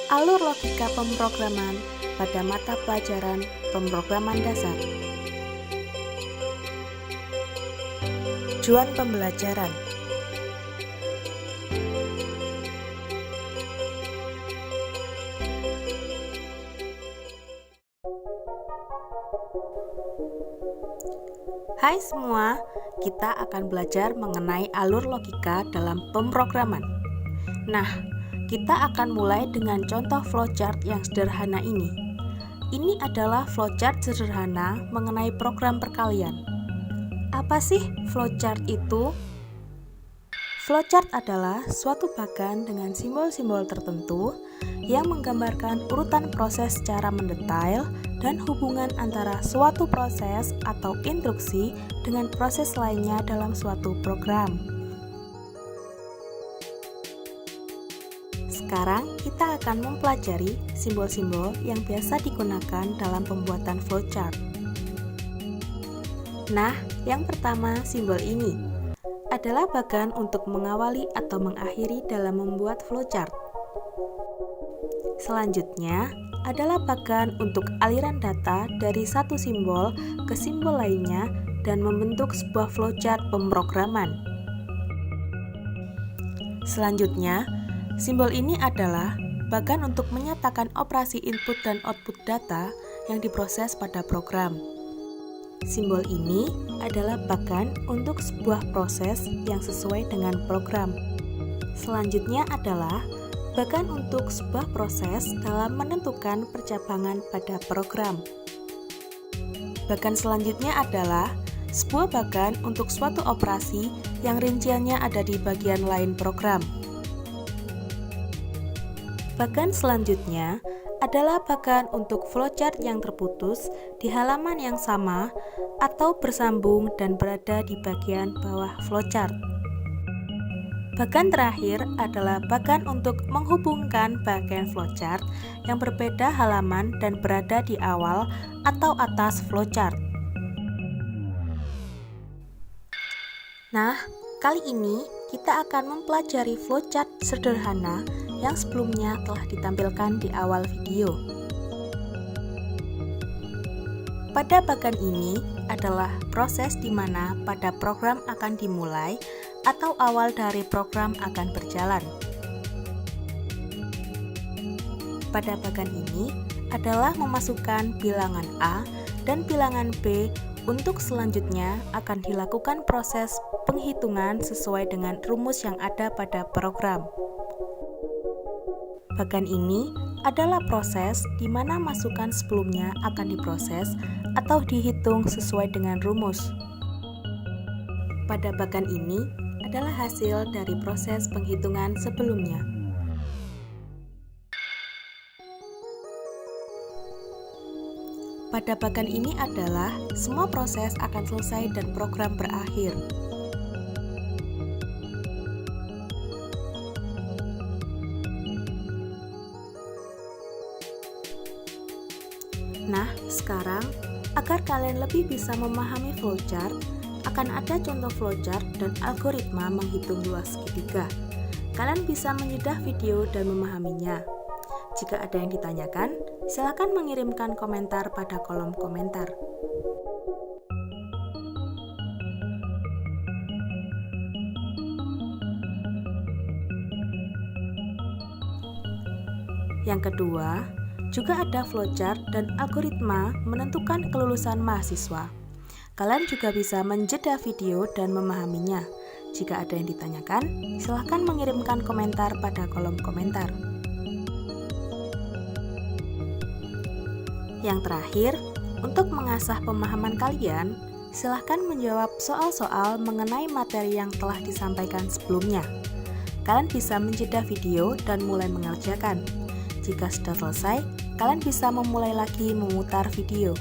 Alur logika pemrograman pada mata pelajaran pemrograman dasar. Tujuan pembelajaran. Hai semua, kita akan belajar mengenai alur logika dalam pemrograman. Nah, kita akan mulai dengan contoh flowchart yang sederhana ini. Ini adalah flowchart sederhana mengenai program perkalian. Apa sih flowchart itu? Flowchart adalah suatu bagan dengan simbol-simbol tertentu yang menggambarkan urutan proses secara mendetail dan hubungan antara suatu proses atau instruksi dengan proses lainnya dalam suatu program. Sekarang kita akan mempelajari simbol-simbol yang biasa digunakan dalam pembuatan flowchart. Nah, yang pertama simbol ini adalah bagan untuk mengawali atau mengakhiri dalam membuat flowchart. Selanjutnya adalah bagan untuk aliran data dari satu simbol ke simbol lainnya dan membentuk sebuah flowchart pemrograman. Selanjutnya, simbol ini adalah bagan untuk menyatakan operasi input dan output data yang diproses pada program. Simbol ini adalah bagan untuk sebuah proses yang sesuai dengan program. Selanjutnya adalah bagan untuk sebuah proses dalam menentukan percabangan pada program. Bagan selanjutnya adalah sebuah bagan untuk suatu operasi yang rinciannya ada di bagian lain program. Bagan selanjutnya adalah bagan untuk flowchart yang terputus di halaman yang sama atau bersambung dan berada di bagian bawah flowchart. Bagan terakhir adalah bagan untuk menghubungkan bagian flowchart yang berbeda halaman dan berada di awal atau atas flowchart. Nah, kali ini kita akan mempelajari flowchart sederhana yang sebelumnya telah ditampilkan di awal video. Pada bagan ini adalah proses di mana pada program akan dimulai atau awal dari program akan berjalan. Pada bagan ini adalah memasukkan bilangan A dan bilangan B untuk selanjutnya akan dilakukan proses penghitungan sesuai dengan rumus yang ada pada program. Bagan ini adalah proses di mana masukan sebelumnya akan diproses atau dihitung sesuai dengan rumus. Pada bagan ini adalah hasil dari proses penghitungan sebelumnya. Pada bagan ini adalah semua proses akan selesai dan program berakhir. Nah, sekarang agar kalian lebih bisa memahami flowchart, akan ada contoh flowchart dan algoritma menghitung luas segitiga. Kalian bisa menyedah video dan memahaminya. Jika ada yang ditanyakan, silakan mengirimkan komentar pada kolom komentar. Yang kedua, juga ada flowchart dan algoritma menentukan kelulusan mahasiswa. Kalian juga bisa menjeda video dan memahaminya. Jika ada yang ditanyakan, silahkan mengirimkan komentar pada kolom komentar. Yang terakhir, untuk mengasah pemahaman kalian, silahkan menjawab soal-soal mengenai materi yang telah disampaikan sebelumnya. Kalian bisa menjeda video dan mulai mengerjakan. Jika sudah selesai, kalian bisa memulai lagi memutar video.